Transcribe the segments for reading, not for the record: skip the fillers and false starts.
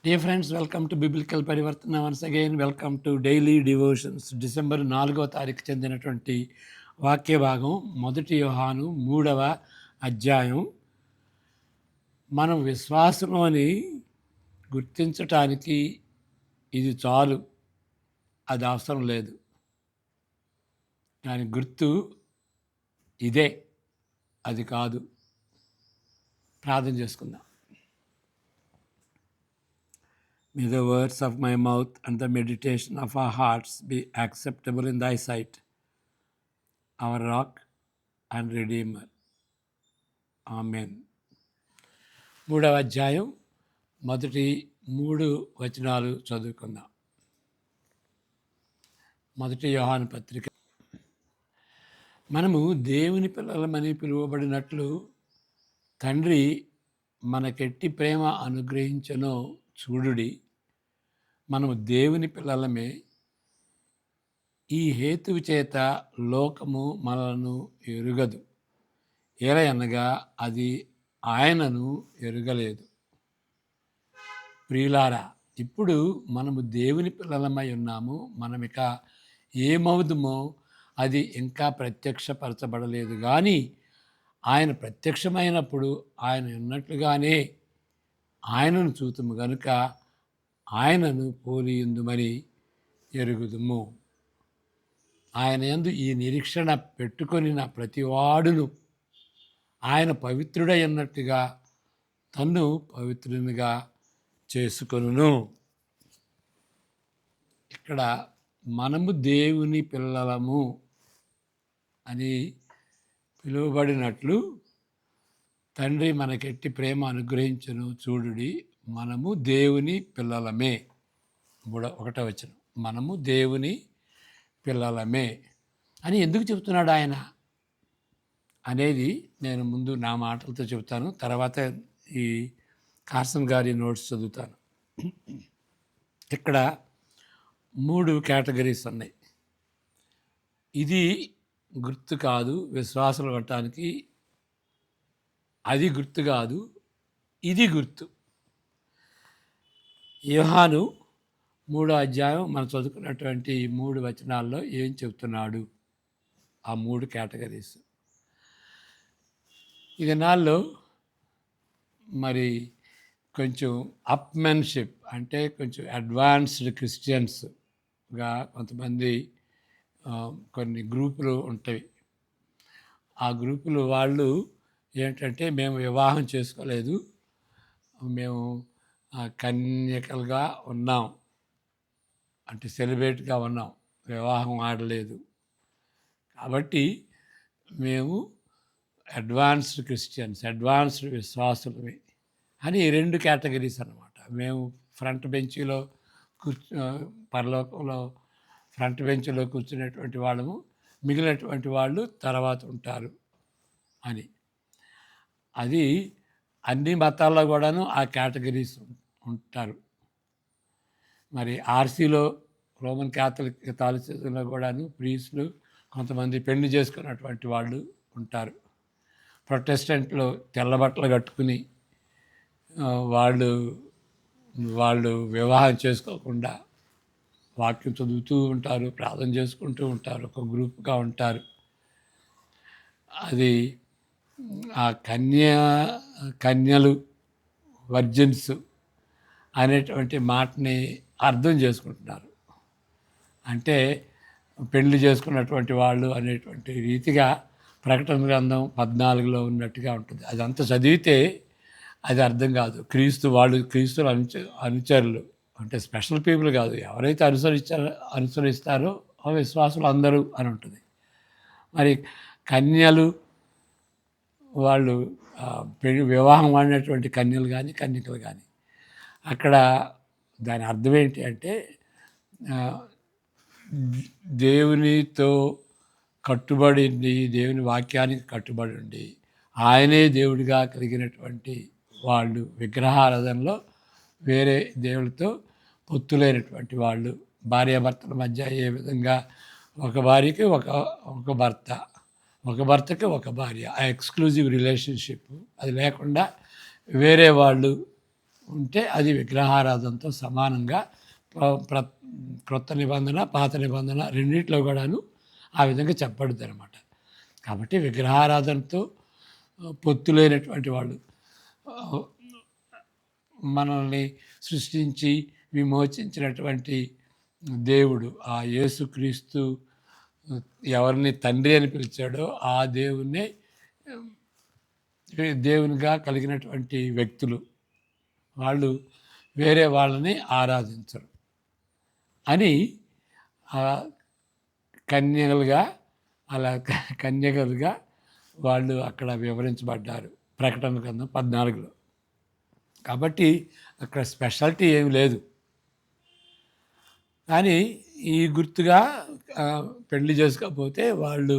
Dear friends, welcome to Biblical Parivartana. Once again, welcome to Daily Devotions. December 4వ తారీఖు చెందినటువంటి వాక్య భాగం 1 యోహాను 3వ అధ్యాయం. మనం విశ్వాసంలోని గుర్తించటానికి ఇది చాలు, అది అవసరం లేదు. దాని గుర్తు ఇదే, అది కాదు. ప్రార్థన చేసుకుందాం. May the words of my mouth and the meditation of our hearts be acceptable in thy sight, our rock and redeemer. Amen. 3వ అధ్యాయం మొదటి 3 వచనాలు చదువుకుందాం. 1 యోహాను పత్రిక. మనము దేవుని పిల్లలమని పిలువబడినట్లు తండ్రి మనకెట్టి ప్రేమ అనుగ్రహించనో చూడుడి, మనము దేవుని పిల్లలమే. ఈ హేతువు చేత లోకము మనలను ఎరుగదు, ఏలయనగా అది ఆయనను ఎరుగలేదు. ప్రియులారా, ఇప్పుడు మనము దేవుని పిల్లలమై ఉన్నాము. మనమిక ఏమవుదుమో అది ఇంకా ప్రత్యక్షపరచబడలేదు, కానీ ఆయన ప్రత్యక్షమైనప్పుడు ఆయన ఉన్నట్లుగానే ఆయనను చూతుము గనుక ఆయనను పోలియుందుమని ఎరుగుదుము. ఆయన యందు ఈ నిరీక్షణ పెట్టుకొనిన ప్రతివాడును ఆయన పవిత్రుడై ఉన్నట్టుగా తన్ను పవిత్రునిగా చేసుకొనును. ఇక్కడ మనము దేవుని పిల్లలము అని పిలువబడినట్లు తండ్రి మనకెట్టి ప్రేమ అనుగ్రహించును చూడుడి, మనము దేవుని పిల్లలమే. 1వ వచనం, మనము దేవుని పిల్లలమే అని ఎందుకు చెబుతున్నాడు ఆయన అనేది నేను ముందు నా మాటలతో చెబుతాను, తర్వాత ఈ కార్సన్ గారి నోట్స్ చదువుతాను. ఇక్కడ 3 కేటగిరీస్ ఉన్నాయి. ఇది గుర్తు కాదు విశ్వాసాలు పట్టడానికి, అది గుర్తు కాదు, ఇది గుర్తు. యోహాను 3వ అధ్యాయం మనం చదువుకున్నటువంటి 3 వచనాల్లో ఏం చెబుతున్నాడు, ఆ 3 కేటగిరీస్. ఈ దినాల్లో మరి కొంచెం అప్మెన్షిప్ అంటే కొంచెం అడ్వాన్స్డ్ క్రిస్టియన్స్గా కొంతమంది కొన్ని గ్రూపులు ఉంటాయి. ఆ గ్రూపులు వాళ్ళు ఏంటంటే, మేము వివాహం చేసుకోలేదు, మేము కన్యకలుగా ఉన్నాం, అంటే సెలబ్రేట్గా ఉన్నాం, వివాహం ఆడలేదు, కాబట్టి మేము అడ్వాన్స్డ్ క్రిస్టియన్స్, అడ్వాన్స్డ్ విశ్వాసులమే అని 2 కేటగిరీస్ అన్నమాట. మేము ఫ్రంట్ బెంచ్లో పరలోకంలో ఫ్రంట్ బెంచ్లో కూర్చునేటువంటి వాళ్ళము, మిగిలినటువంటి వాళ్ళు తర్వాత ఉంటారు అని. అది అన్ని మతాల్లో కూడాను ఆ కేటగిరీస్ ఉంటారు. మరి ఆర్సీలో రోమన్ క్యాథలిసిజంలో కూడాను ప్రీస్టులు కొంతమంది పెళ్లి చేసుకున్నటువంటి వాళ్ళు ఉంటారు. ప్రొటెస్టెంట్లో తెల్ల బట్టలు కట్టుకుని వాళ్ళు వివాహం చేసుకోకుండా వాక్యం చదువుతూ ఉంటారు, ప్రార్థన చేసుకుంటూ ఉంటారు, ఒక గ్రూప్గా ఉంటారు. అది ఆ కన్యలు వర్జిన్స్ అనేటువంటి మాటని అర్థం చేసుకుంటున్నారు. అంటే పెళ్లి చేసుకున్నటువంటి వాళ్ళు అనేటువంటి రీతిగా ప్రకటన గ్రంథం 14లో ఉన్నట్టుగా ఉంటుంది. అదంతా చదివితే అది అర్థం కాదు. క్రీస్తుల అనుచరులు అంటే స్పెషల్ పీపుల్ కాదు, ఎవరైతే అనుసరిస్తారో ఆ విశ్వాసులు అందరూ అని ఉంటుంది. మరి కన్యలు వాళ్ళు వివాహం ఆడినటువంటి కన్యలు కానీ కన్యకలు కానీ, అక్కడ దాని అర్థం ఏంటి అంటే, దేవునితో కట్టుబడి ఉండి, దేవుని వాక్యానికి కట్టుబడి ఉండి, ఆయనే దేవుడిగా కలిగినటువంటి వాళ్ళు, విగ్రహారాధనలో వేరే దేవుడితో పొత్తులైనటువంటి వాళ్ళు, భార్యాభర్తల మధ్య ఏ విధంగా ఒక భార్యకి ఒక భర్త, ఒక భర్తకి ఒక భార్య, ఆ ఎక్స్క్లూజివ్ రిలేషన్షిప్ అది లేకుండా వేరే వాళ్ళు ఉంటే అది విగ్రహారాధనతో సమానంగా క్రొత్త నిబంధన పాత నిబంధన రెండింటిలో కూడాను ఆ విధంగా చెప్పబడుతుంది అనమాట. కాబట్టి విగ్రహారాధనతో పొత్తు లేనటువంటి వాళ్ళు, మనల్ని సృష్టించి విమోచించినటువంటి దేవుడు, ఆ యేసుక్రీస్తు ఎవరిని తండ్రి అని పిలిచాడో ఆ దేవుణ్ణి దేవునిగా కలిగినటువంటి వ్యక్తులు వాళ్ళు వేరే వాళ్ళని ఆరాధించరు అని కన్యలుగా కన్యకలుగా వాళ్ళు అక్కడ వివరించబడ్డారు ప్రకటన గ్రంథం 14లో. కాబట్టి అక్కడ స్పెషాలిటీ ఏమి లేదు. కానీ ఈ గుర్తుగా పెళ్లి చేసుకోకపోతే వాళ్ళు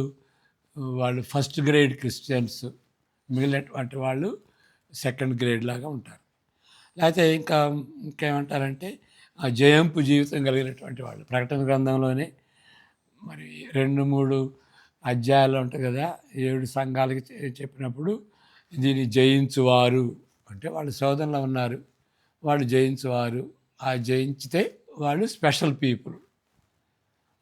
ఫస్ట్ గ్రేడ్ క్రిస్టియన్స్, మిగిలినటువంటి వాళ్ళు సెకండ్ గ్రేడ్ లాగా ఉంటారు. లేకపోతే ఇంకేమంటారంటే జయంపు జీవితం కలిగినటువంటి వాళ్ళు. ప్రకటన గ్రంథంలోనే మరి 2-3 అధ్యాయాలు ఉంటాయి కదా, 7 సంఘాలకి చెప్పినప్పుడు దీన్ని జయించువారు అంటే వాళ్ళు శోధనలో ఉన్నారు, వాళ్ళు జయించువారు. ఆ జయించితే వాళ్ళు స్పెషల్ పీపుల్,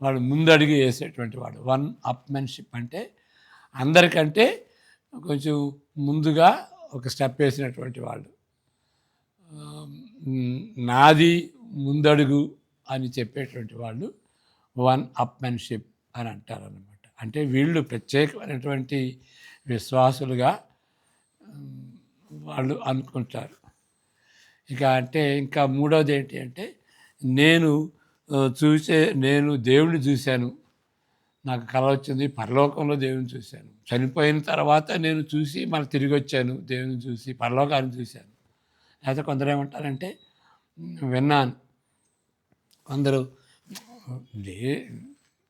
వాళ్ళు ముందడుగు వేసేటువంటి వాడు. వన్ అప్మెన్షిప్ అంటే అందరికంటే కొంచెం ముందుగా ఒక స్టెప్ వేసినటువంటి వాళ్ళు. నాది ముందడుగు అని చెప్పేటువంటి వాళ్ళు వన్ అప్మెన్షిప్ అని అంటారన్నమాట. అంటే వీళ్ళు ప్రత్యేకమైనటువంటి విశ్వాసులుగా వాళ్ళు అనుకుంటారు. ఇంకా మూడవది ఏంటి అంటే నేను దేవుడిని చూశాను, నాకు కల వచ్చింది, పరలోకంలో దేవుని చూశాను, చనిపోయిన తర్వాత నేను చూసి మళ్ళీ తిరిగి వచ్చాను, దేవుని చూసి పరలోకాన్ని చూశాను. లేకపోతే కొందరు ఏమంటారంటే విన్నాను, కొందరు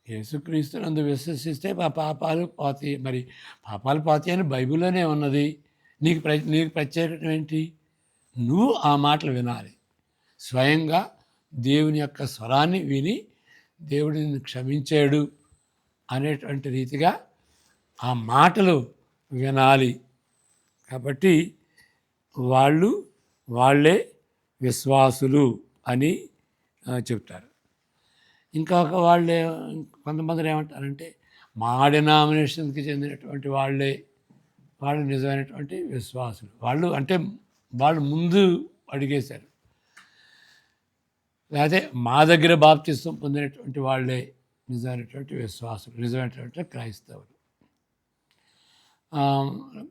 యేసుక్రీస్తునందు విశ్వసిస్తే మా పాపాలు పోతాయి. మరి పాపాలు పోతాయి అని బైబిల్లోనే ఉన్నది, నీకు ప్రత్యేకత ఏంటి? నువ్వు ఆ మాటలు వినాలి. స్వయంగా దేవుని యొక్క స్వరాన్ని విని దేవుడిని క్షమించాడు అనేటువంటి రీతిగా ఆ మాటలు వినాలి. కాబట్టి వాళ్ళే విశ్వాసులు అని చెప్తారు. ఇంకొక కొంతమంది ఏమంటారంటే మా డినామినేషన్కి చెందినటువంటి వాళ్ళు నిజమైనటువంటి విశ్వాసులు. వాళ్ళు ముందు అడిగేశారు. లేకపోతే మా దగ్గర బాప్తిస్వం పొందినటువంటి వాళ్ళే నిజమైనటువంటి విశ్వాసులు, నిజమైనటువంటి క్రైస్తవులు.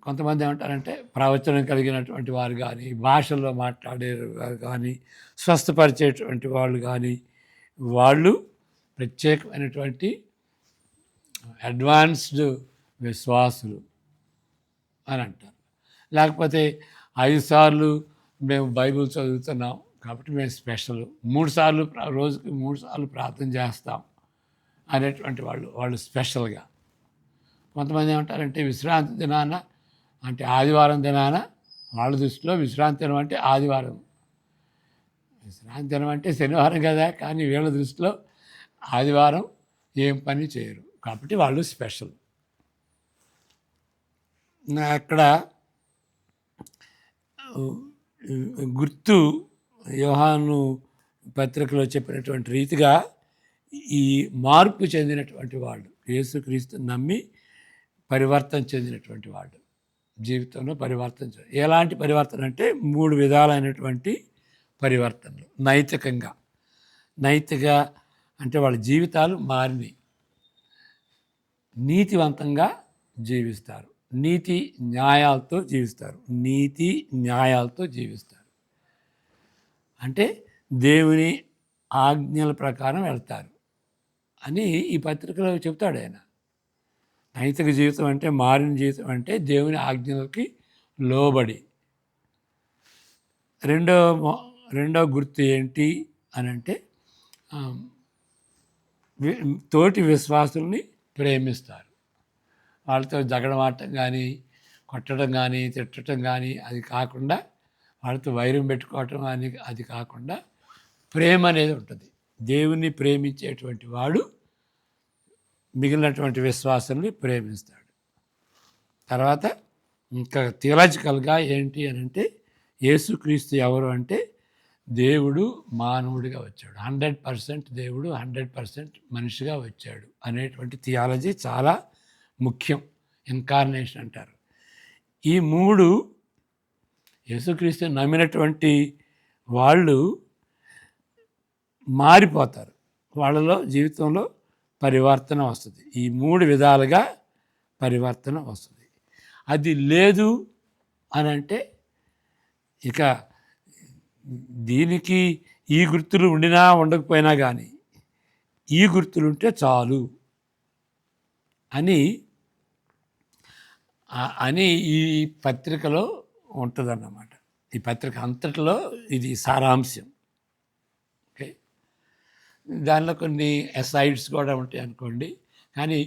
కొంతమంది ఏమంటారంటే ప్రవచనం కలిగినటువంటి వారు కానీ, భాషల్లో మాట్లాడే కానీ, స్వస్థపరిచేటువంటి వాళ్ళు కానీ వాళ్ళు ప్రత్యేకమైనటువంటి అడ్వాన్స్డ్ విశ్వాసులు అని అంటారు. లేకపోతే 5 సార్లు మేము బైబిల్ చదువుతున్నాం కాబట్టి మేము స్పెషల్, 3 సార్లు రోజుకి 3 సార్లు ప్రార్థన చేస్తాం అనేటువంటి వాళ్ళు స్పెషల్గా. కొంతమంది ఏమంటారంటే విశ్రాంతి దినాన అంటే ఆదివారం దినాన, వాళ్ళ దృష్టిలో విశ్రాంతి దినం అంటే ఆదివారం, విశ్రాంతి దినం అంటే శనివారం కదా, కానీ వీళ్ళ దృష్టిలో ఆదివారం ఏం పని చేయరు కాబట్టి వాళ్ళు స్పెషల్. అక్కడ గుర్తు యోహాను పత్రికలో చెప్పినటువంటి రీతిగా ఈ మార్పు చెందినటువంటి వాళ్ళు, యేసుక్రీస్తు నమ్మి పరివర్తన చెందినటువంటి వాళ్ళు, జీవితంలో పరివర్తన ఎలాంటి పరివర్తన అంటే 3 విధాలైనటువంటి పరివర్తనలు. నైతిక అంటే వాళ్ళ జీవితాలు మారినాయి, నీతివంతంగా జీవిస్తారు, నీతి న్యాయాలతో జీవిస్తారు. అంటే దేవుని ఆజ్ఞల ప్రకారం వెళ్తారు అని ఈ పత్రికలో చెప్తాడు ఆయన. నైతిక జీవితం అంటే, మారిన జీవితం అంటే దేవుని ఆజ్ఞలకి లోబడి. రెండో గుర్తు ఏంటి అని అంటే తోటి విశ్వాసుల్ని ప్రేమిస్తారు. వాళ్ళతో జగడమాటం కానీ, కొట్టడం కానీ, తిట్టడం కానీ అది కాకుండా, వాళ్ళతో వైరం పెట్టుకోవటం కానీ అది కాకుండా ప్రేమ అనేది ఉంటుంది. దేవుణ్ణి ప్రేమించేటువంటి వాడు మిగిలినటువంటి విశ్వాసాన్ని ప్రేమిస్తాడు. తర్వాత ఇంకా థియలాజికల్గా ఏంటి అని అంటే యేసుక్రీస్తు ఎవరు అంటే దేవుడు మానవుడిగా వచ్చాడు, 100% దేవుడు, 100% మనిషిగా వచ్చాడు అనేటువంటి థియాలజీ చాలా ముఖ్యం. ఇన్కార్నేషన్ అంటారు. ఈ మూడు యేసుక్రీస్తు నమ్మినటువంటి వాళ్ళు మారిపోతారు, వాళ్ళలో జీవితంలో పరివర్తన వస్తుంది. ఈ మూడు విధాలుగా పరివర్తన వస్తుంది. అది లేదు అని అంటే ఇక దీనికి ఈ గుర్తులు ఉండినా ఉండకపోయినా కానీ ఈ గుర్తులుంటే చాలు అని అని ఈ పత్రికలో ఉంటుందన్నమాట. ఈ పత్రిక అంతటిలో ఇది సారాంశం. ఓకే, దానిలో కొన్ని అసైడ్స్ కూడా ఉంటాయి అనుకోండి. కానీ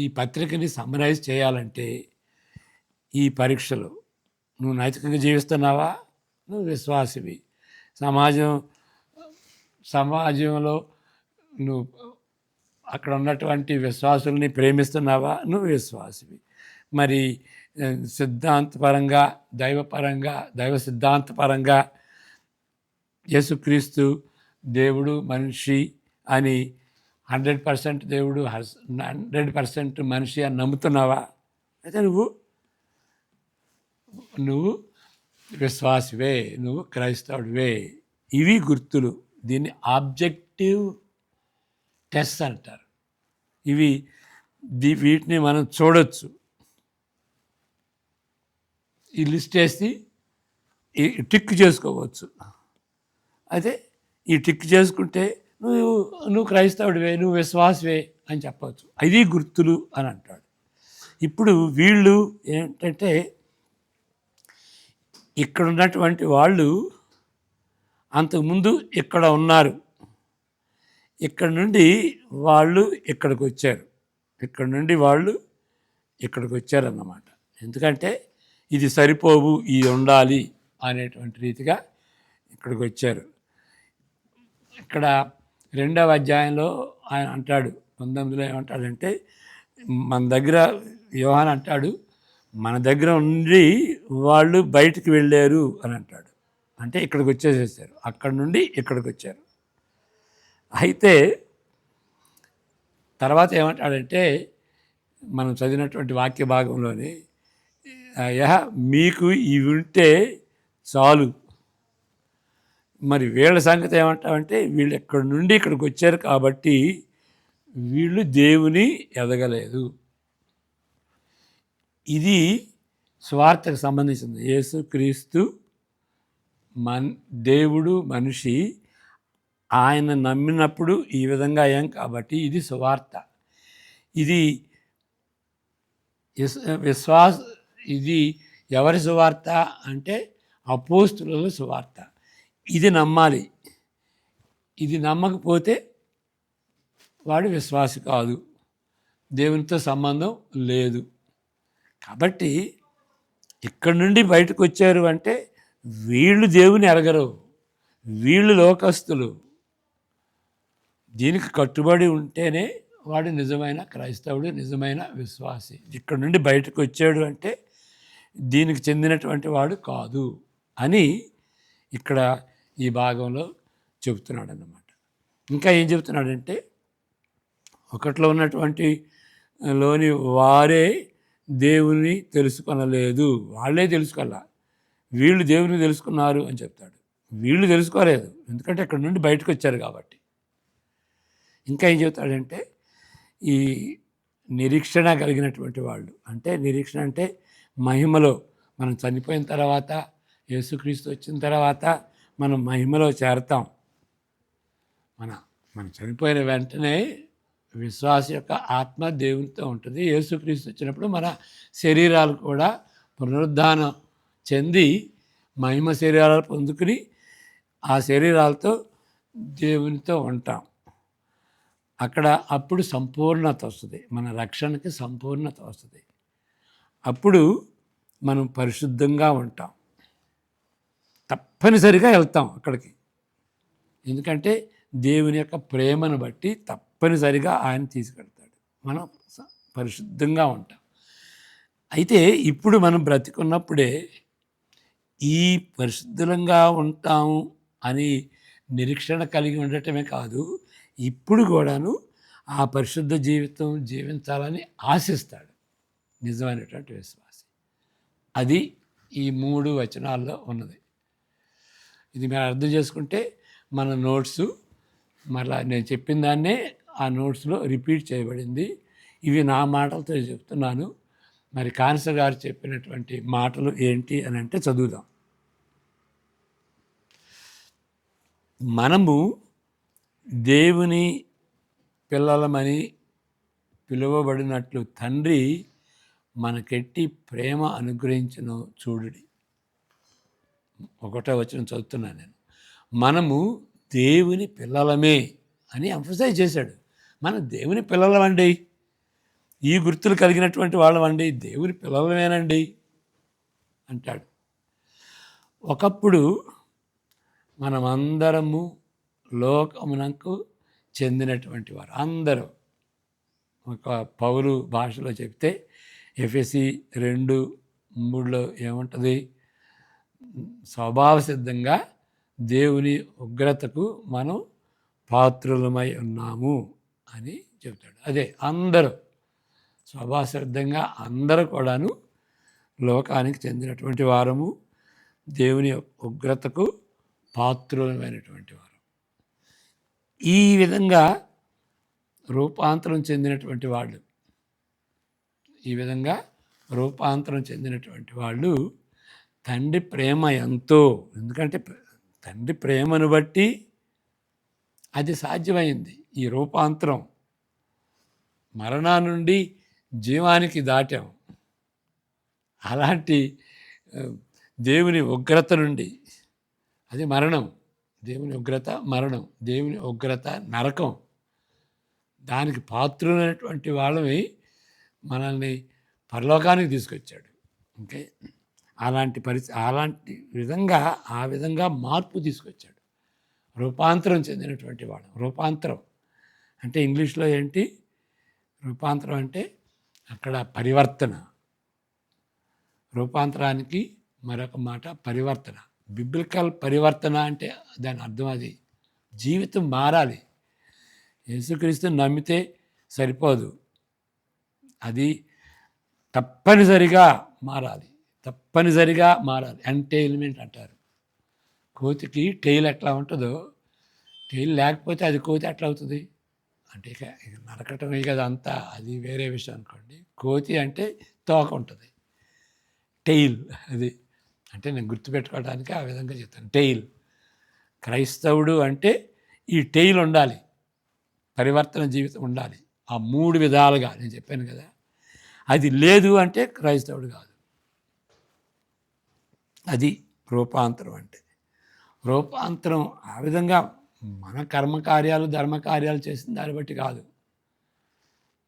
ఈ పత్రికని సమ్మరైజ్ చేయాలంటే ఈ పరీక్షలు, నువ్వు నైతికంగా జీవిస్తున్నావా, నువ్వు విశ్వాసివి. సమాజంలో నువ్వు అక్కడ ఉన్నటువంటి విశ్వాసుల్ని ప్రేమిస్తున్నావా, నువ్వు విశ్వాసివి. మరి సిద్ధాంతపరంగా, దైవ సిద్ధాంతపరంగా యేసుక్రీస్తు దేవుడు మనిషి అని 100% దేవుడు 100% మనిషి అని నమ్ముతున్నావా, అయితే నువ్వు విశ్వాసివే, నువ్వు క్రైస్తవుడివే. ఇవి గుర్తులు. దీన్ని ఆబ్జెక్టివ్ టెస్ట్ అంటారు. వీటిని మనం చూడొచ్చు. ఈ లిస్ట్ వేసి టిక్ చేసుకోవచ్చు. అయితే ఈ టిక్ చేసుకుంటే నువ్వు క్రైస్తవుడివే, నువ్వు విశ్వాసవే అని చెప్పవచ్చు. ఇది గుర్తులు అని అంటాడు. ఇప్పుడు వీళ్ళు ఏంటంటే ఇక్కడ ఉన్నటువంటి వాళ్ళు అంతకుముందు ఇక్కడ ఉన్నారు, ఇక్కడ నుండి వాళ్ళు ఇక్కడికి వచ్చారు, ఇక్కడ నుండి వాళ్ళు ఇక్కడికి వచ్చారన్నమాట. ఎందుకంటే ఇది సరిపోవు, ఇది ఉండాలి అనేటువంటి రీతిగా ఇక్కడికి వచ్చారు. ఇక్కడ 2వ అధ్యాయంలో ఆయన అంటాడు, 19లో ఏమంటాడంటే, మన దగ్గర యోహాను అంటాడు, మన దగ్గర ఉండి వాళ్ళు బయటికి వెళ్ళారు అని అంటాడు. అంటే ఇక్కడికి వచ్చేసేసారు, అక్కడి నుండి ఇక్కడికి వచ్చారు. అయితే తర్వాత ఏమంటాడంటే, మనం చదివినటువంటి వాక్య భాగంలోని, మీకు ఇవి ఉంటే చాలు. మరి వీళ్ళ సంగతి ఏమంటామంటే, వీళ్ళు ఎక్కడి నుండి ఇక్కడికి వచ్చారు కాబట్టి వీళ్ళు దేవుని ఎదగలేదు. ఇది స్వార్థకు సంబంధించింది. యేసుక్రీస్తు దేవుడు మనిషి, ఆయన నమ్మినప్పుడు ఈ విధంగా అయ్యాం కాబట్టి ఇది సువార్త. ఇది ఇది ఎవరి సువార్త అంటే అపోస్తుల సువార్త. ఇది నమ్మాలి. ఇది నమ్మకపోతే వాడు విశ్వాసి కాదు, దేవునితో సంబంధం లేదు. కాబట్టి ఇక్కడి నుండి బయటకు వచ్చారు అంటే వీళ్ళు దేవుని ఎరగరు, వీళ్ళు లోకస్తులు. దీనికి కట్టుబడి ఉంటేనే వాడు నిజమైన క్రైస్తవుడు, నిజమైన విశ్వాసి. ఇక్కడ నుండి బయటకు వచ్చాడు అంటే దీనికి చెందినటువంటి వాడు కాదు అని ఇక్కడ ఈ భాగంలో చెబుతున్నాడు అన్నమాట. ఇంకా ఏం చెబుతున్నాడంటే, ఒకట్లో ఉన్నటువంటి లోని వారే దేవుని తెలుసుకొనలేదు, వాళ్ళే తెలుసుకోవాలా, వీళ్ళు దేవుని తెలుసుకున్నారు అని చెప్తాడు. వీళ్ళు తెలుసుకోలేదు, ఎందుకంటే ఇక్కడ నుండి బయటకు వచ్చారు కాబట్టి. ఇంకా ఏం చెబుతాడంటే, ఈ నిరీక్షణ కలిగినటువంటి వాళ్ళు, అంటే నిరీక్షణ అంటే మహిమలో మనం చనిపోయిన తర్వాత, యేసుక్రీస్తు వచ్చిన తర్వాత మనం మహిమలో చేరతాం. మనం చనిపోయిన వెంటనే విశ్వాస యొక్క ఆత్మ దేవునితో ఉంటుంది. యేసుక్రీస్తు వచ్చినప్పుడు మన శరీరాలు కూడా పునరుద్ధానం చెంది మహిమ శరీరాలు పొందుకుని ఆ శరీరాలతో దేవునితో ఉంటాం. అక్కడ అప్పుడు సంపూర్ణత వస్తుంది, మన రక్షణకి సంపూర్ణత వస్తుంది. అప్పుడు మనం పరిశుద్ధంగా ఉంటాం, తప్పనిసరిగా వెళ్తాం అక్కడికి. ఎందుకంటే దేవుని యొక్క ప్రేమను బట్టి తప్పనిసరిగా ఆయన తీసుకెళ్తాడు, మనం పరిశుద్ధంగా ఉంటాం. అయితే ఇప్పుడు మనం బ్రతికున్నప్పుడే ఈ పరిశుద్ధంగా ఉంటాము అని నిరీక్షణ కలిగి ఉండటమే కాదు, ఇప్పుడు కూడాను ఆ పరిశుద్ధ జీవితం జీవించాలని ఆశిస్తాడు నిజమైనటువంటి విశ్వాసి. అది ఈ 3 వచనాల్లో ఉన్నది. ఇది మీరు అర్థం చేసుకుంటే మన నోట్సు మరలా నేను చెప్పిన దాన్నే ఆ నోట్స్లో రిపీట్ చేయబడింది. ఇవి నా మాటలతో చెప్తున్నాను. మరి కాన్సర్ గారు చెప్పినటువంటి మాటలు ఏంటి అని అంటే చదువుదాం. మనము దేవుని పిల్లలమని పిలువబడినట్లు తండ్రి మనకెట్టి ప్రేమ అనుగ్రహించును చూడుడి. 1వ వచనం చదువుతున్నాను నేను. మనము దేవుని పిల్లలమే అని ఎంఫసైజ్ చేశాడు. మనం దేవుని పిల్లలమండి, ఈ గుర్తులు కలిగినటువంటి వాళ్ళమండి, దేవుని పిల్లలమేనండి అంటాడు. ఒకప్పుడు మనమందరము లోకమునకు చెందినటువంటి వారు అందరూ. ఒక పౌలు భాషలో చెప్తే ఎఫెసీ 2:3 ఏముంటుంది? స్వభావ సిద్ధంగా దేవుని ఉగ్రతకు మనం పాత్రులమై ఉన్నాము అని చెప్తాడు. అదే అందరూ స్వభావ సిద్ధంగా అందరూ కూడాను లోకానికి చెందినటువంటి వారము, దేవుని ఉగ్రతకు పాత్రులమైనటువంటి వారు. ఈ విధంగా రూపాంతరం చెందినటువంటి వాళ్ళు, ఈ విధంగా రూపాంతరం చెందినటువంటి వాళ్ళు తండ్రి ప్రేమ ఎంతో, ఎందుకంటే తండ్రి ప్రేమను బట్టి అది సాధ్యమైంది. ఈ రూపాంతరం మరణా నుండి జీవానికి దాటాం. అలాంటి దేవుని ఉగ్రత నుండి, అది మరణం, దేవుని ఉగ్రత మరణం, దేవుని ఉగ్రత నరకం, దానికి పాత్రులైనటువంటి వాళ్ళని మనల్ని పరలోకానికి తీసుకొచ్చాడు. ఓకే, అలాంటి విధంగా ఆ విధంగా మార్పు తీసుకొచ్చాడు. రూపాంతరం చెందినటువంటి వాడు. రూపాంతరం అంటే ఇంగ్లీష్లో ఏంటి? రూపాంతరం అంటే అక్కడ పరివర్తన. రూపాంతరానికి మరొక మాట పరివర్తన. బిబ్లికల్ పరివర్తన అంటే దాని అర్థం అది జీవితం మారాలి. యేసుక్రీస్తుని నమ్మితే సరిపోదు, అది తప్పనిసరిగా మారాలి. తప్పనిసరిగా మారాలి. ఎంటైల్మెంట్ అంటారు. కోతికి టెయిల్ ఎట్లా ఉంటుందో, టెయిల్ లేకపోతే అది కోతి ఎట్లా అవుతుంది అంటే ఇక నరకటమే కదా అంతా, అది వేరే విషయం అనుకోండి. కోతి అంటే తోక ఉంటుంది, టెయిల్. అది అంటే నేను గుర్తుపెట్టుకోవడానికి ఆ విధంగా చెప్తాను. టెయిల్. క్రైస్తవుడు అంటే ఈ టెయిల్ ఉండాలి, పరివర్తన జీవితం ఉండాలి. ఆ 3 విధాలుగా నేను చెప్పాను కదా. అది లేదు అంటే క్రైస్తవుడు కాదు. అది రూపాంతరం అంటే. రూపాంతరం ఆ విధంగా మన కర్మకార్యాలు ధర్మకార్యాలు చేసిన దాన్ని బట్టి కాదు,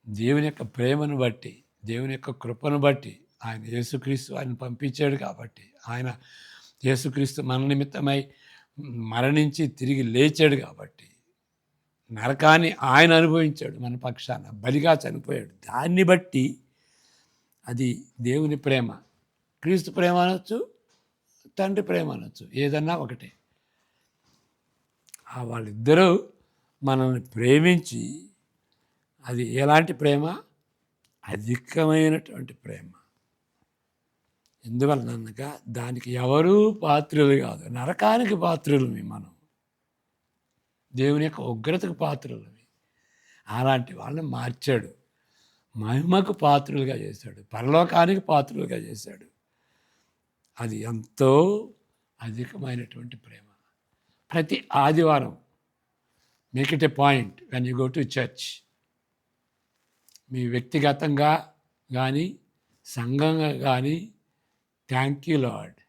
దేవుని యొక్క ప్రేమను బట్టి, దేవుని యొక్క కృపను బట్టి. ఆయన యేసుక్రీస్తు ఆయన పంపించాడు కాబట్టి, ఆయన యేసుక్రీస్తు మన నిమిత్తమై మరణించి తిరిగి లేచాడు కాబట్టి, నరకాన్ని ఆయన అనుభవించాడు మన పక్షాన, బలిగా చనిపోయాడు. దాన్ని బట్టి అది దేవుని ప్రేమ. క్రీస్తు ప్రేమ అనొచ్చు, తండ్రి ప్రేమ అనొచ్చు, ఏదన్నా ఒకటే. వాళ్ళిద్దరూ మనల్ని ప్రేమించి, అది ఎలాంటి ప్రేమ? అధికమైనటువంటి ప్రేమ. ఎందువలనగా దానికి ఎవరూ పాత్రులు కాదు. నరకానికి పాత్రులమి మనం, దేవుని యొక్క ఉగ్రతకు పాత్రులమి. అలాంటి వాళ్ళని మార్చాడు, మహిమకు పాత్రులుగా చేశాడు, పరలోకానికి పాత్రులుగా చేశాడు. అది ఎంతో అధికమైనటువంటి ప్రేమ. ప్రతి ఆదివారం make it a point when you go to church, మీ వ్యక్తిగతంగా కానీ సంఘంగా కానీ థ్యాంక్ యూ లార్డ్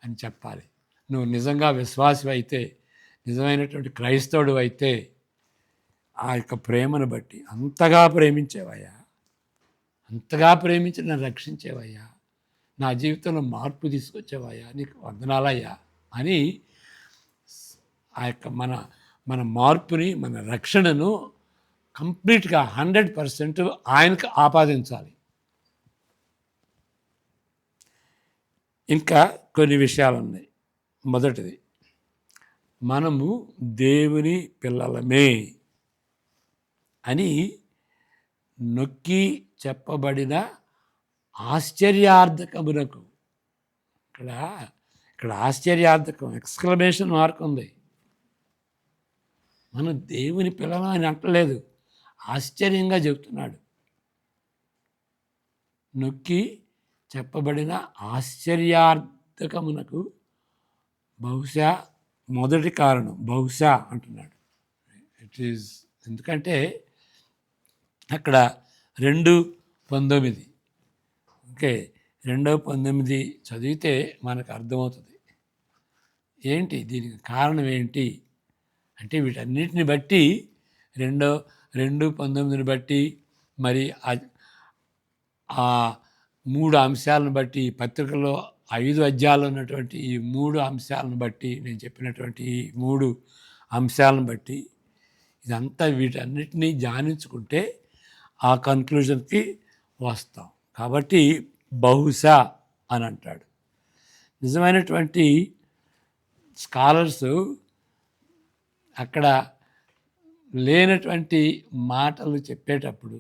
అని చెప్పాలి. నువ్వు నిజంగా విశ్వాసి అయితే, నిజమైనటువంటి క్రైస్తవుడు అయితే, ఆ యొక్క ప్రేమను బట్టి అంతగా ప్రేమించేవయ్యా, అంతగా ప్రేమించి నన్ను రక్షించేవయ్యా, నా జీవితంలో మార్పు తీసుకొచ్చేవయ్యా, నీకు వందనాలయ్యా అని ఆ యొక్క మన మార్పుని, మన రక్షణను కంప్లీట్గా 100% ఆయనకు ఆపాదించాలి. ఇంకా కొన్ని విషయాలు ఉన్నాయి. మొదటిది, మనము దేవుని పిల్లలమే అని నొక్కి చెప్పబడిన ఆశ్చర్యార్థకమునకు, ఇక్కడ ఆశ్చర్యార్థకం ఎక్స్క్లమేషన్ మార్క్ ఉంది. మనం దేవుని పిల్లలు అని అంటలేదు, ఆశ్చర్యంగా చెబుతున్నాడు. నొక్కి చెప్పబడిన ఆశ్చర్యార్థకమునకు బహుశా మొదటి కారణం, బహుశా అంటున్నాడు. ఇట్ ఈజ్ ఎందుకంటే అక్కడ 2:19 ఓకే, 2:19 చదివితే మనకు అర్థమవుతుంది ఏంటి దీనికి కారణం ఏంటి అంటే, వీటన్నిటిని బట్టి 2:19 బట్టి, మరి ఆ 3 అంశాలను బట్టి, పత్రికలో 5 అధ్యాయాలు ఉన్నటువంటి ఈ 3 అంశాలను బట్టి, నేను చెప్పినటువంటి ఈ 3 అంశాలను బట్టి, ఇదంతా వీటన్నిటినీ ధ్యానించుకుంటే ఆ కన్క్లూజన్కి వస్తాం. కాబట్టి బహుశా అని అంటాడు. నిజమైనటువంటి స్కాలర్స్ అక్కడ లేనటువంటి మాటలు చెప్పేటప్పుడు,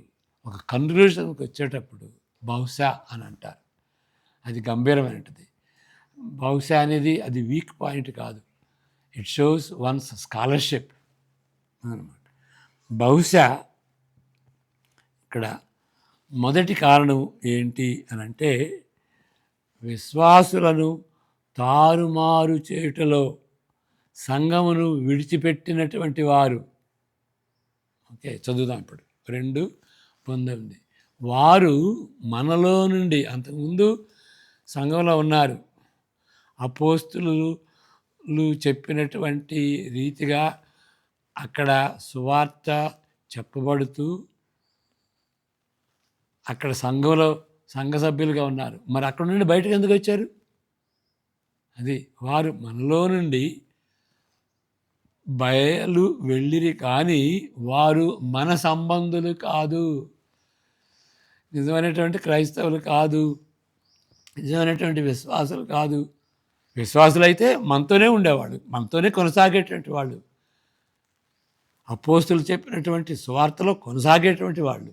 ఒక కన్క్లూషన్కి వచ్చేటప్పుడు బహుశా అని అంటారు. అది గంభీరమైనది. బహుశా అనేది అది వీక్ పాయింట్ కాదు, ఇట్ షోస్ వన్స్ స్కాలర్షిప్ అన్నమాట. బహుశా ఇక్కడ మొదటి కారణం ఏంటి అని అంటే, విశ్వాసులను తారుమారు చేయుటలో సంఘమును విడిచిపెట్టినటువంటి వారు. ఓకే, చదువుదాం ఇప్పుడు. 2:19 వారు మనలో నుండి, అంతకుముందు సంఘంలో ఉన్నారు, అపోస్తులు చెప్పినటువంటి రీతిగా అక్కడ సువార్త చెప్పబడుతూ అక్కడ సంఘ సభ్యులుగా ఉన్నారు. మరి అక్కడ నుండి బయటకు ఎందుకు వచ్చారు? అది వారు మనలో నుండి బయలు వెళ్ళిరి, కానీ వారు మన సంబంధులు కాదు, నిజమైనటువంటి క్రైస్తవులు కాదు, నిజమైనటువంటి విశ్వాసులు కాదు. విశ్వాసులైతే మనతోనే ఉండేవాళ్ళు, మనతోనే కొనసాగేటువంటి వాళ్ళు, అపోస్తులు చెప్పినటువంటి సువార్తలో కొనసాగేటువంటి వాళ్ళు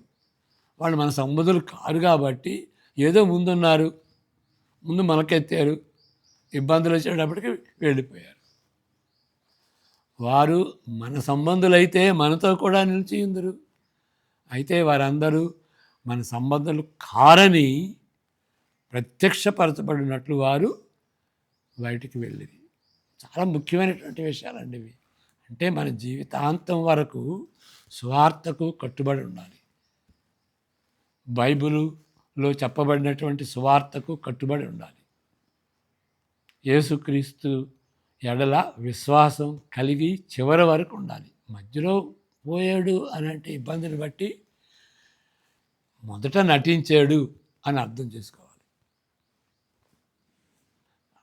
మన సంబంధులు కారు. కాబట్టి ఏదో ముందున్నారు, ముందు మనకెత్తారు, ఇబ్బందులు వచ్చేటప్పటికి వెళ్ళిపోయారు. వారు మన సంబంధులైతే మనతో కూడా నిలిచి ఉందరు. అయితే వారందరూ మన సంబంధాలు కారని ప్రత్యక్షపరచబడినట్లు వారు బయటికి వెళ్ళింది. చాలా ముఖ్యమైనటువంటి విషయాలండి ఇవి. అంటే మన జీవితాంతం వరకు సువార్తకు కట్టుబడి ఉండాలి. బైబిలులో చెప్పబడినటువంటి సువార్తకు కట్టుబడి ఉండాలి. యేసుక్రీస్తు ఎడల విశ్వాసం కలిగి చివరి వరకు ఉండాలి. మధ్యలో పోయాడు అని అంటే ఇబ్బందిని బట్టి మొదట నటించాడు అని అర్థం చేసుకోవాలి.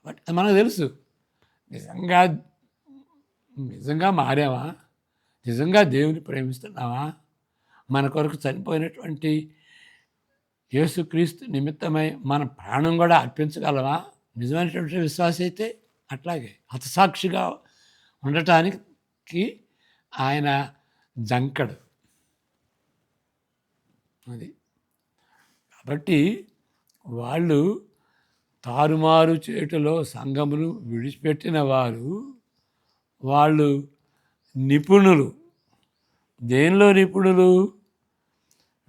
బట్ మనకు తెలుసు, నిజంగా మారావా, నిజంగా దేవుని ప్రేమిస్తున్నావా, మన కొరకు చనిపోయినటువంటి యేసుక్రీస్తు నిమిత్తమై మన ప్రాణం కూడా అర్పించగలవా? నిజమైనటువంటి విశ్వాసం అయితే అట్లాగే హతసాక్షిగా ఉండటానికి ఆయన జంకడు. అది కాబట్టి వాళ్ళు తారుమారు చేటులో సంఘమును విడిచిపెట్టిన వారు, వాళ్ళు నిపుణులు. దేనిలో నిపుణులు?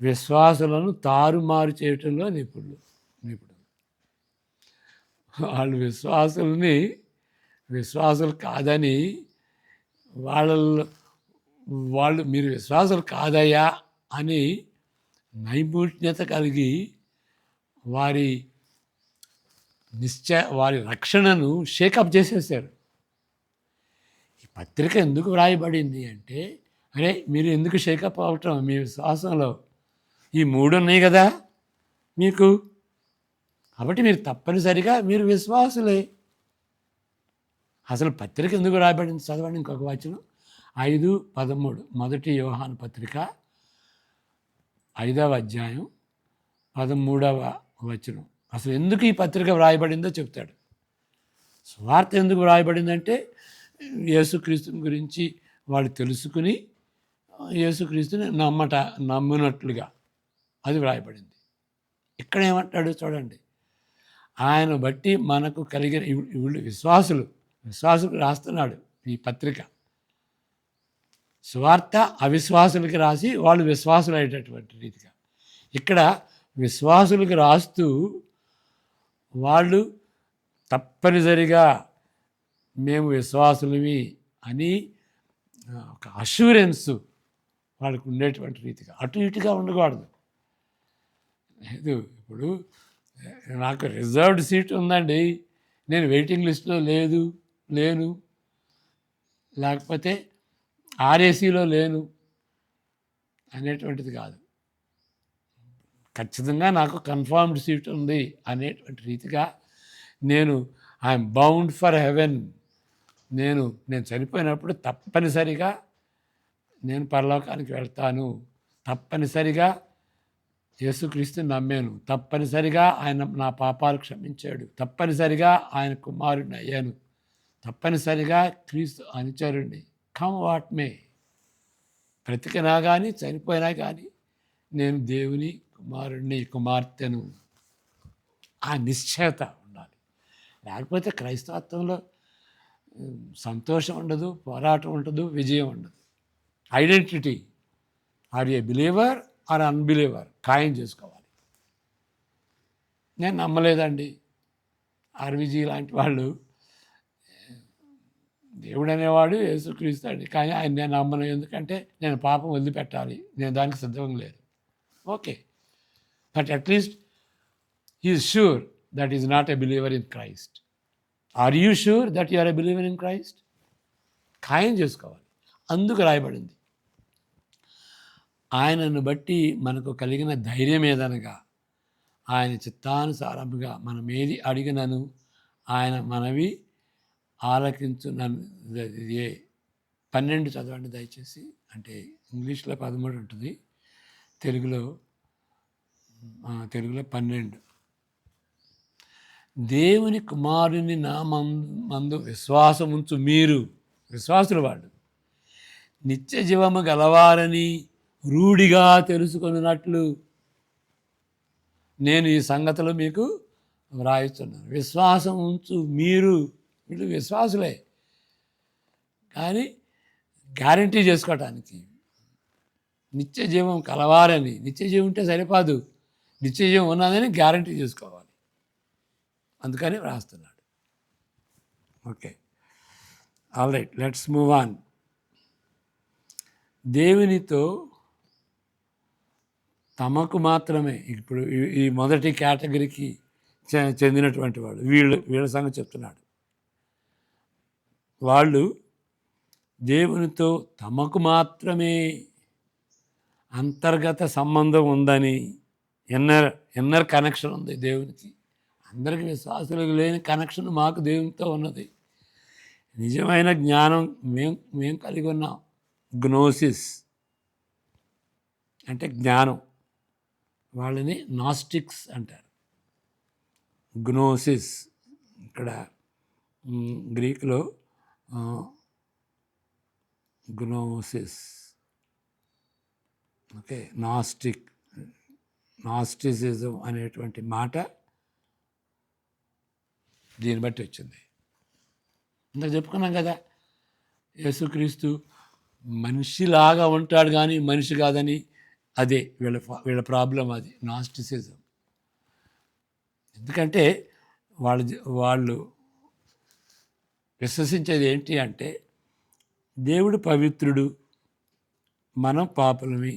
విశ్వాసులను తారుమారు చేయటంలో నిపుణులు. వాళ్ళు విశ్వాసులు కాదని వాళ్ళు మీరు విశ్వాసులు కాదయ్యా అని నైపుణ్యత కలిగి వారి రక్షణను షేకప్ చేసేసారు. ఈ పత్రిక ఎందుకు వ్రాయబడింది అంటే, అరే మీరు ఎందుకు షేకప్ అవటం? మీ విశ్వాసంలో ఈ 3 ఉన్నాయి కదా మీకు, కాబట్టి మీరు తప్పనిసరిగా మీరు విశ్వాసులే. అసలు పత్రిక ఎందుకు రాయబడింది చదవండి. ఇంకొక వచనం 5:13 మొదటి యోహాను పత్రిక 5వ అధ్యాయం 13వ వచనం. అసలు ఎందుకు ఈ పత్రిక వ్రాయబడిందో చెప్తాడు. సువార్త ఎందుకు వ్రాయబడిందంటే యేసుక్రీస్తుని గురించి వాళ్ళు తెలుసుకుని యేసుక్రీస్తుని నమ్మినట్లుగా అది వ్రాయబడింది. ఇక్కడ ఏమంటాడు చూడండి, ఆయన బట్టి మనకు కలిగిన వీళ్ళు విశ్వాసులకు రాస్తున్నాడు ఈ పత్రిక. సువార్త అవిశ్వాసులకి రాసి వాళ్ళు విశ్వాసులు అయ్యేటటువంటి రీతిగా ఇక్కడ విశ్వాసులకు రాస్తూ వాళ్ళు తప్పనిసరిగా మేము విశ్వాసులమి అని ఒక అష్యూరెన్స్ వాళ్ళకు ఉండేటువంటి రీతిగా అటు ఇటుగా ఉండకూడదు. లేదు, ఇప్పుడు నాకు రిజర్వ్డ్ సీట్ ఉందండి, నేను వెయిటింగ్ లిస్ట్లో లేను, లేకపోతే ఆర్ఏసీలో లేను అనేటువంటిది కాదు. ఖచ్చితంగా నాకు కన్ఫర్మ్డ్ సీట్ ఉంది అనేటువంటి రీతిగా నేను ఐఎమ్ బౌండ్ ఫర్ హెవెన్, నేను చనిపోయినప్పుడు తప్పనిసరిగా నేను పరలోకానికి వెళ్తాను, తప్పనిసరిగా యేసుక్రీస్తుని నమ్మాను, తప్పనిసరిగా ఆయన నా పాపాలు క్షమించాడు, తప్పనిసరిగా ఆయన కుమారుడిని అయ్యాను, తప్పనిసరిగా క్రీస్తు అనుచరుణ్ణి, కమ్ వాట్ మే, బ్రతికినా కానీ చనిపోయినా కానీ నేను దేవుని కుమారుణ్ణి కుమార్తెను, ఆ నిశ్చయత ఉండాలి. లేకపోతే క్రైస్తవత్వంలో సంతోషం ఉండదు, పోరాటం ఉండదు, విజయం ఉండదు. Identity, or a believer or unbeliever ఖాయం చేసుకోవాలి. నేను నమ్మలేదండి, ఆర్విజీ లాంటి వాళ్ళు దేవుడు అనేవాడు యేసుక్రీస్తు అండి, కానీ ఆయన నేను నమ్మను, ఎందుకంటే నేను పాపం వదిలిపెట్టాలి, నేను దానికి సిద్ధంగా లేదు. Okay, but at least he is sure that is not a believer in Christ. Are you sure that you are a believer in Christ? ఖాయం చేసుకోవాలి. అందుకు రాయబడింది. ఆయనను బట్టి మనకు కలిగిన ధైర్యం ఏదనగా ఆయన చిత్తానుసారముగా మనం ఏది అడిగినను ఆయన మనవి ఆలకించునను. 12 చదవండి దయచేసి, అంటే ఇంగ్లీష్లో 13 ఉంటుంది, తెలుగులో 12. దేవుని కుమారుని నా మందు విశ్వాసముంచు మీరు, విశ్వాసులు వాళ్ళు, నిత్య జీవము గలవారని రూఢిగా తెలుసుకున్నట్లు నేను ఈ సంగతులు మీకు వ్రాయిస్తున్నాను. విశ్వాసం ఉంచు మీరు, వీళ్ళు విశ్వాసులే, కానీ గ్యారంటీ చేసుకోవటానికి నిత్య జీవం కలవారని, నిత్య జీవం ఉంటే సరిపోదు, నిత్య జీవం ఉన్నదని గ్యారంటీ చేసుకోవాలి, అందుకని వ్రాస్తున్నాడు. Okay, all right, let's move on. దేవునితో తమకు మాత్రమే, ఇప్పుడు ఈ మొదటి కేటగిరీకి చెందినటువంటి వాడు వీళ్ళ సంగతి చెప్తున్నాడు. వాళ్ళు దేవునితో తమకు మాత్రమే అంతర్గత సంబంధం ఉందని, ఇన్నర్ కనెక్షన్ ఉంది దేవునికి. అందరికీ విశ్వాసులకు లేని కనెక్షన్ మాకు దేవునితో ఉన్నది. నిజమైన జ్ఞానం మేము కలిగి ఉన్నాం. గ్నోసిస్ అంటే జ్ఞానం, వాళ్ళని నాస్టిక్స్ అంటారు. గ్నోసిస్ ఇక్కడ గ్రీకులో గ్నోసిస్, ఓకే, నాస్టిసిజం అనేటువంటి మాట దీన్ని బట్టి వచ్చింది. ఇంత చెప్పుకున్నాం కదా, యేసుక్రీస్తు మనిషిలాగా ఉంటాడు కానీ మనిషి కాదని, అదే వీళ్ళ ప్రాబ్లం, అది నాస్టిసిజం. ఎందుకంటే వాళ్ళు విశ్వసించేది ఏంటి అంటే దేవుడు పవిత్రుడు, మనం పాపులమి,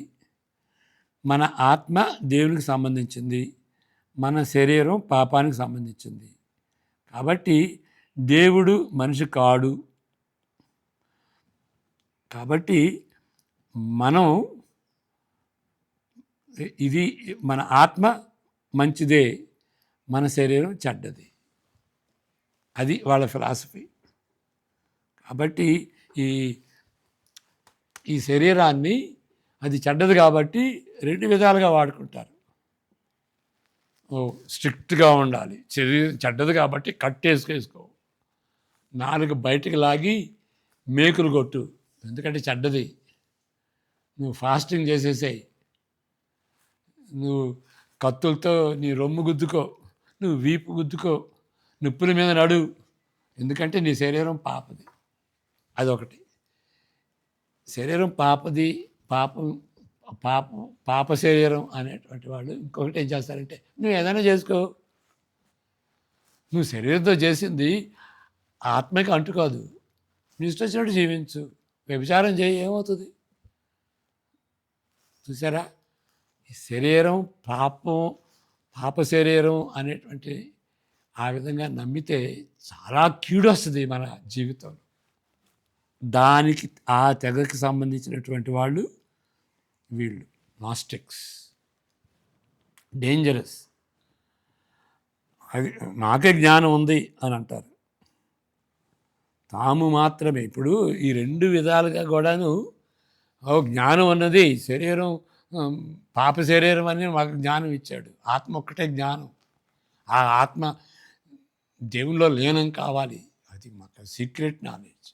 మన ఆత్మ దేవునికి సంబంధించింది, మన శరీరం పాపానికి సంబంధించింది, కాబట్టి దేవుడు మనిషి కాడు, కాబట్టి మనం ఇది మన ఆత్మ మంచిదే, మన శరీరం చెడ్డది, అది వాళ్ళ ఫిలాసఫీ. కాబట్టి ఈ శరీరాన్ని అది చెడ్డది కాబట్టి రెండు విధాలుగా వాడుకుంటారు. స్ట్రిక్ట్గా ఉండాలి. శరీరం చెడ్డది కాబట్టి కట్టేసుకో. నాలుగు బయటికి లాగి మేకులు కొట్టు, ఎందుకంటే చెడ్డది. నువ్వు ఫాస్టింగ్ చేసేసాయి, నువ్వు కత్తులతో నీ రొమ్ము గుద్దుకో, నువ్వు వీపు గుద్దుకో, నిప్పుల మీద నడు, ఎందుకంటే నీ శరీరం పాపది. అదొకటి. శరీరం పాపది, పాపం పాప శరీరం అనేటువంటి వాళ్ళు ఇంకొకటి ఏం చేస్తారంటే, నువ్వు ఏదైనా చేసుకో, నువ్వు శరీరంతో చేసింది ఆత్మకి అంటుకోదు, నీ ఇష్టం వచ్చినట్టు జీవించు, వ్యభిచారం చేయి, ఏమవుతుంది? చూసారా, ఈ శరీరం పాప శరీరం అనేటువంటి ఆ విధంగా నమ్మితే చాలా కీడు వస్తుంది మన జీవితంలో. దానికి ఆ తెగకి సంబంధించినటువంటి వాళ్ళు వీళ్ళు నాస్టిక్స్, డేంజరస్. అది నాకే జ్ఞానం ఉంది అని అంటారు. తాము మాత్రమే. ఇప్పుడు ఈ రెండు విధాలుగా కూడాను జ్ఞానం అన్నది శరీరం, పాప శరీరం అని మాకు జ్ఞానం ఇచ్చాడు. ఆత్మ ఒక్కటే జ్ఞానం. ఆ ఆత్మ దేవుల్లో లీనం కావాలి, అది మాకు సీక్రెట్ నాలెడ్జ్.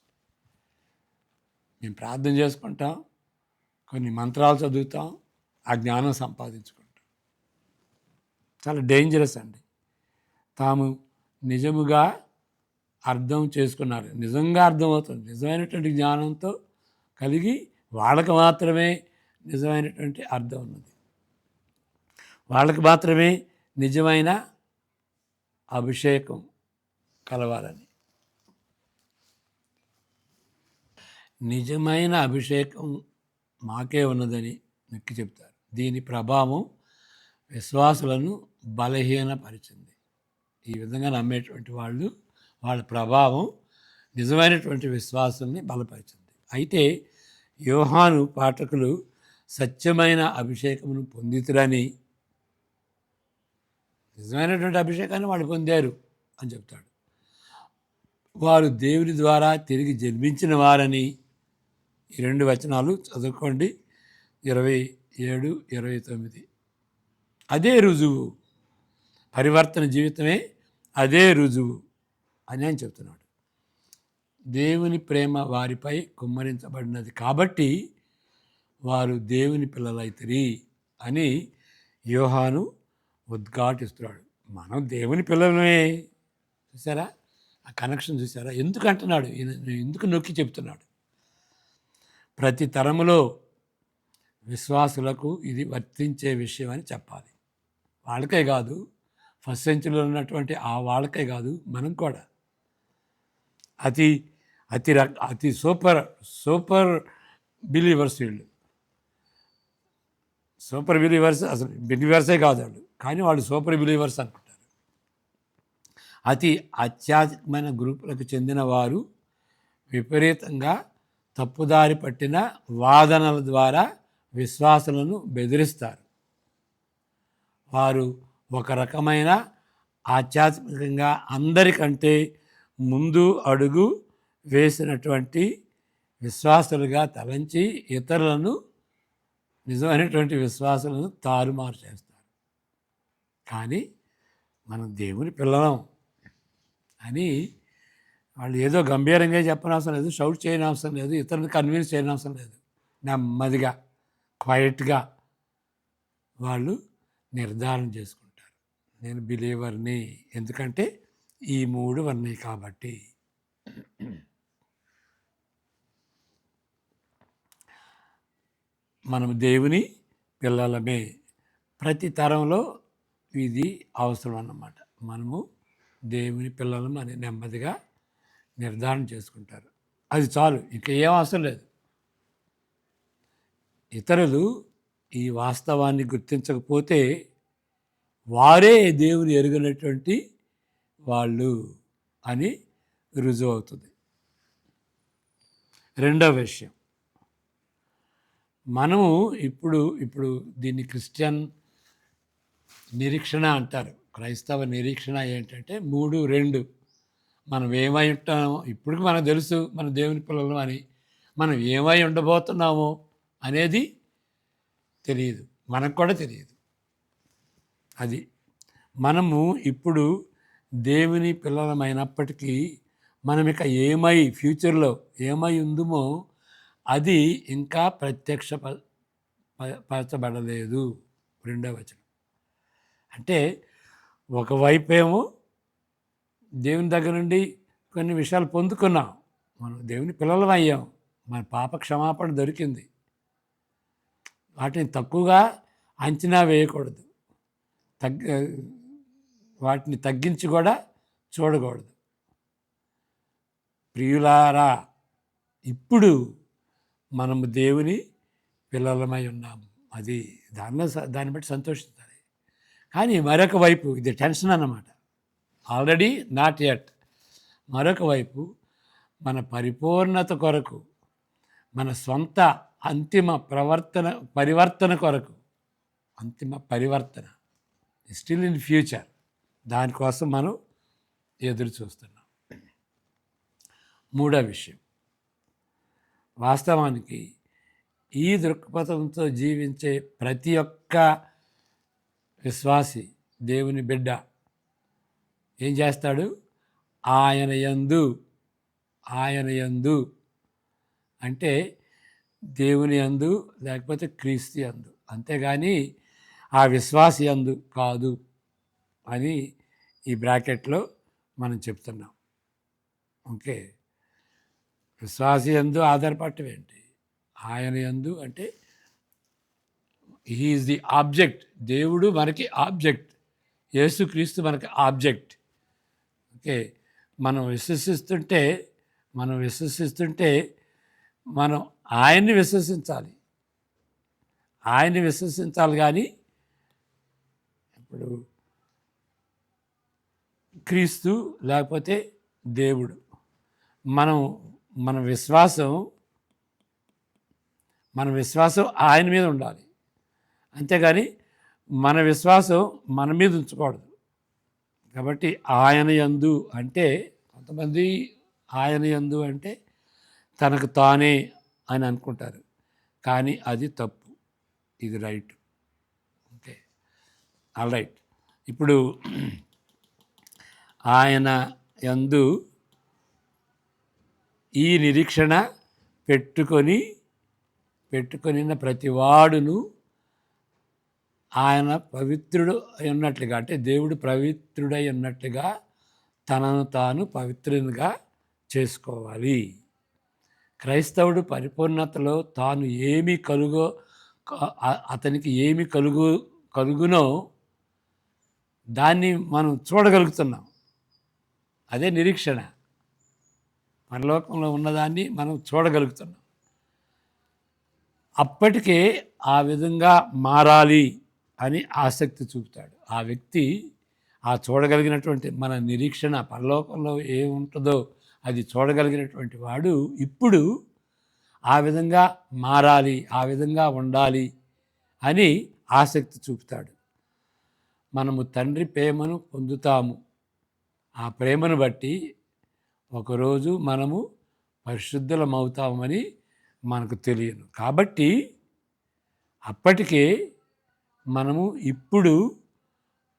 మేము ప్రార్థన చేసుకుంటాం, కొన్ని మంత్రాలు చదువుతాం, ఆ జ్ఞానం సంపాదించుకుంటాం. చాలా డేంజరస్ అండి. తాము నిజముగా అర్థం చేసుకున్నారు, నిజంగా అర్థమవుతుంది, నిజమైనటువంటి జ్ఞానంతో కలిగి వాళ్ళకి మాత్రమే నిజమైనటువంటి అర్థం ఉన్నది, వాళ్ళకి మాత్రమే నిజమైన అభిషేకం కలవాలని. నిజమైన అభిషేకం మాకే ఉన్నదని నొక్కి చెప్తారు. దీని ప్రభావం విశ్వాసులను బలహీనపరిచింది. ఈ విధంగా నమ్మేటువంటి వాళ్ళ ప్రభావం నిజమైనటువంటి విశ్వాసాన్ని బలపరిచింది. అయితే యోహాను పాఠకులు సత్యమైన అభిషేకమును పొందితురని, నిజమైనటువంటి అభిషేకాన్ని వాళ్ళు పొందారు అని చెప్తాడు. వారు దేవుని ద్వారా తిరిగి జన్మించిన వారని, ఈ 2 వచనాలు చదువుకోండి, 27, 29. అదే రుజువు, పరివర్తన జీవితమే అదే రుజువు అని ఆయన చెప్తున్నాడు. దేవుని ప్రేమ వారిపై కుమ్మరించబడినది కాబట్టి వారు దేవుని పిల్లలైతిరి అని యోహాను ఉద్ఘాటిస్తున్నాడు. మనం దేవుని పిల్లలమే. చూసారా ఆ కనెక్షన్? చూసారా ఎందుకు అంటున్నాడు, ఎందుకు నొక్కి చెప్తున్నాడు? ప్రతి తరములో విశ్వాసులకు ఇది వర్తించే విషయం అని చెప్పాలి. వాళ్ళకే కాదు, ఫస్ట్ సెంచరీలో ఉన్నటువంటి ఆ వాళ్ళకే కాదు, మనం కూడా అతి అతి అతి సూపర్ బిలీవర్స్ వీళ్ళు. సూపర్ బిలీవర్స్ అసలు బిలీవర్సే కాదు వాళ్ళు, కానీ వాళ్ళు సూపర్ బిలీవర్స్ అనుకుంటారు. అతి అత్యాత్మికమైన గ్రూపులకు చెందిన వారు విపరీతంగా తప్పుదారి పట్టిన వాదనల ద్వారా విశ్వాసులను బెదిరిస్తారు. వారు ఒక రకమైన ఆధ్యాత్మికంగా అందరికంటే ముందు అడుగు వేసినటువంటి విశ్వాసులుగా తలంచి ఇతరులను, నిజమైనటువంటి విశ్వాసులను తారుమారు చేస్తారు. కానీ మనం దేవుని పిల్లలం అని వాళ్ళు ఏదో గంభీరంగా చెప్పనవసరం లేదు, షౌట్ చేయని అవసరం లేదు, ఇతరులను కన్విన్స్ చేయని అవసరం లేదు. నెమ్మదిగా క్వైట్గా వాళ్ళు నిర్ధారణ చేసుకుంటారు, నేను బిలీవర్ని, ఎందుకంటే ఈ 3 ఉన్నాయి కాబట్టి. మనం దేవుని పిల్లలమే. ప్రతి తరంలో ఇది అవసరం అన్నమాట. మనము దేవుని పిల్లలం అని నెమ్మదిగా నిర్ధారణ చేసుకుంటారు. అది చాలు, ఇంకా ఏం అవసరం లేదు. ఇతరులు ఈ వాస్తవాన్ని గుర్తించకపోతే వారే దేవుని ఎరుగనటువంటి వాళ్ళు అని రుజువు అవుతుంది. రెండవ విషయం, మనము ఇప్పుడు దీన్ని క్రిస్టియన్ నిరీక్షణ అంటారు. క్రైస్తవ నిరీక్షణ ఏంటంటే 3, 2. మనం ఏమై ఉంటామో ఇప్పటికి మనకు తెలుసు, మన దేవుని పిల్లలు అని. మనం ఏమై ఉండబోతున్నామో అనేది తెలియదు, మనకు కూడా తెలియదు. అది మనము ఇప్పుడు దేవుని పిల్లలమైనప్పటికీ మనం ఇక ఫ్యూచర్లో ఏమై ఉందుమో అది ఇంకా పరచబడలేదు. 2వ వచనం అంటే ఒకవైపేమో దేవుని దగ్గర నుండి కొన్ని విషయాలు పొందుకున్నాం, మనం దేవుని పిల్లలం అయ్యాం, మన పాప క్షమాపణ దొరికింది. వాటిని తక్కువగా అంచనా వేయకూడదు, వాటిని తగ్గించి కూడా చూడకూడదు. ప్రియులారా, ఇప్పుడు మనము దేవుని పిల్లలమై ఉన్నాము, అది దాన్ని బట్టి సంతోషించాలి. కానీ మరొక వైపు ఇది టెన్షన్ అన్నమాట. Already not yet. మరొక వైపు మన పరిపూర్ణత కొరకు, మన సొంత అంతిమ పరివర్తన కొరకు, అంతిమ పరివర్తన స్టిల్ ఇన్ ఫ్యూచర్, దానికోసం మనం ఎదురు చూస్తున్నాం. 3వ విషయం, వాస్తవానికి ఈ దృక్పథంతో జీవించే ప్రతి ఒక్క విశ్వాసి, దేవుని బిడ్డ ఏం చేస్తాడు? ఆయన యందు అంటే దేవుని యందు లేకపోతే క్రీస్తు యందు, అంతేగాని ఆ విశ్వాసి యందు కాదు అని ఈ బ్రాకెట్లో మనం చెప్తున్నాం. ఓకే, విశ్వాసి యందు ఆధారపడటం ఏంటి? ఆయన యందు అంటే హీ ఈజ్ ది ఆబ్జెక్ట్. దేవుడు మనకి ఆబ్జెక్ట్, యేసుక్రీస్తు మనకి ఆబ్జెక్ట్. ఓకే, మనం విశ్వసిస్తుంటే మనం ఆయన్ని విశ్వసించాలి కానీ ఇప్పుడు క్రీస్తు లేకపోతే దేవుడు, మన విశ్వాసం ఆయన మీద ఉండాలి, అంతేగాని మన విశ్వాసం మన మీద ఉంచకూడదు. కాబట్టి ఆయన యందు అంటే, కొంతమంది ఆయన యందు అంటే తనకు తానే అని అనుకుంటారు, కానీ అది తప్పు, ఇది రైట్. Okay, all right. ఇప్పుడు ఆయన యందు ఈ నిరీక్షణ పెట్టుకొనిన ప్రతివాడును ఆయన పవిత్రుడు ఉన్నట్లుగా, అంటే దేవుడు పవిత్రుడై ఉన్నట్లుగా తనను తాను పవిత్రునిగా చేసుకోవాలి. క్రైస్తవుడు పరిపూర్ణతలో తాను అతనికి ఏమి కలుగునో దాన్ని మనం చూడగలుగుతున్నాం. అదే నిరీక్షణ. పరలోకంలో ఉన్నదాన్ని మనం చూడగలుగుతున్నాం. అప్పటికే ఆ విధంగా మారాలి అని ఆసక్తి చూపుతాడు ఆ వ్యక్తి. ఆ చూడగలిగినటువంటి మన నిరీక్షణ పరలోకంలో ఏముంటుందో అది చూడగలిగినటువంటి వాడు ఇప్పుడు ఆ విధంగా మారాలి, ఆ విధంగా ఉండాలి అని ఆసక్తి చూపుతాడు. మనము తండ్రి ప్రేమను పొందుతాము. ఆ ప్రేమను బట్టి ఒకరోజు మనము పరిశుద్ధులమవుతామని మనకు తెలియను. కాబట్టి అప్పటికే మనము ఇప్పుడు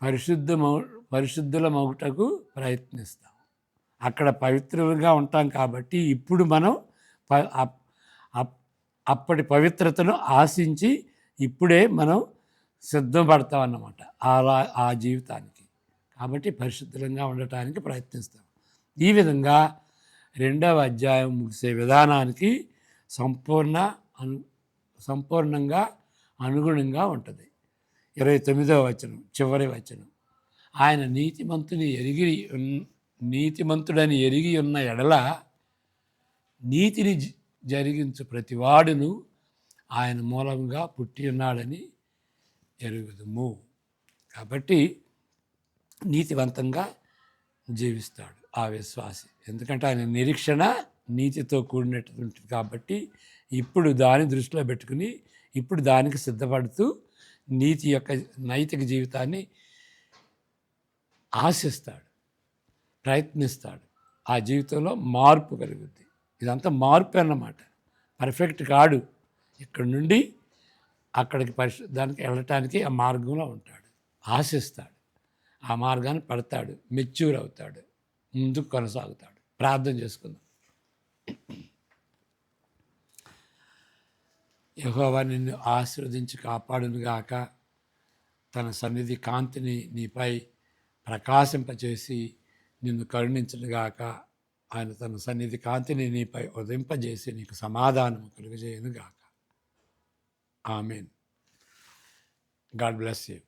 పరిశుద్ధులమవుటకు ప్రయత్నిస్తాం. అక్కడ పవిత్రులుగా ఉంటాం కాబట్టి ఇప్పుడు మనం అప్పటి పవిత్రతను ఆశించి ఇప్పుడే మనం సిద్ధపడతాం అన్నమాట ఆ జీవితానికి. కాబట్టి పరిశుద్ధంగా ఉండటానికి ప్రయత్నిస్తాం. ఈ విధంగా 2వ అధ్యాయం ముగిసే విధానానికి సంపూర్ణంగా అనుగుణంగా ఉంటుంది. 29వ వచనం చివరి వచనం, ఆయన నీతిమంతుడని ఎరిగి ఉన్న ఎడల నీతిని జరిగించు ప్రతివాడును ఆయన మూలంగా పుట్టి ఉన్నాడని ఎరుగుదుము. కాబట్టి నీతివంతంగా జీవిస్తాడు ఆ విశ్వాసి, ఎందుకంటే ఆయన నిరీక్షణ నీతితో కూడినటువంటి కాబట్టి ఇప్పుడు దాని దృష్టిలో పెట్టుకుని ఇప్పుడు దానికి సిద్ధపడుతూ నీతి యొక్క నైతిక జీవితాన్ని ఆశిస్తాడు, ప్రయత్నిస్తాడు. ఆ జీవితంలో మార్పు కలుగుద్ది. ఇదంతా మార్పు అన్నమాట, పర్ఫెక్ట్ కాడు. ఇక్కడి నుండి అక్కడికి దానికి వెళ్ళటానికి ఆ మార్గంలో ఉంటాడు, ఆశిస్తాడు. ఆ మార్గాన్ని పడతాడు, మెచ్యూర్ అవుతాడు, ముందుకు కొనసాగుతాడు. ప్రార్థన చేసుకుందాం. యెహోవా నిన్ను ఆశీర్వదించి కాపాడునుగాక. తన సన్నిధి కాంతిని నీపై ప్రకాశింపచేసి నిన్ను కరుణించునుగాక. ఆయన తన సన్నిధి కాంతిని నీపై ఉదయింపజేసి నీకు సమాధానము కలుగజేయునుగాక. ఆమేన్. God bless you.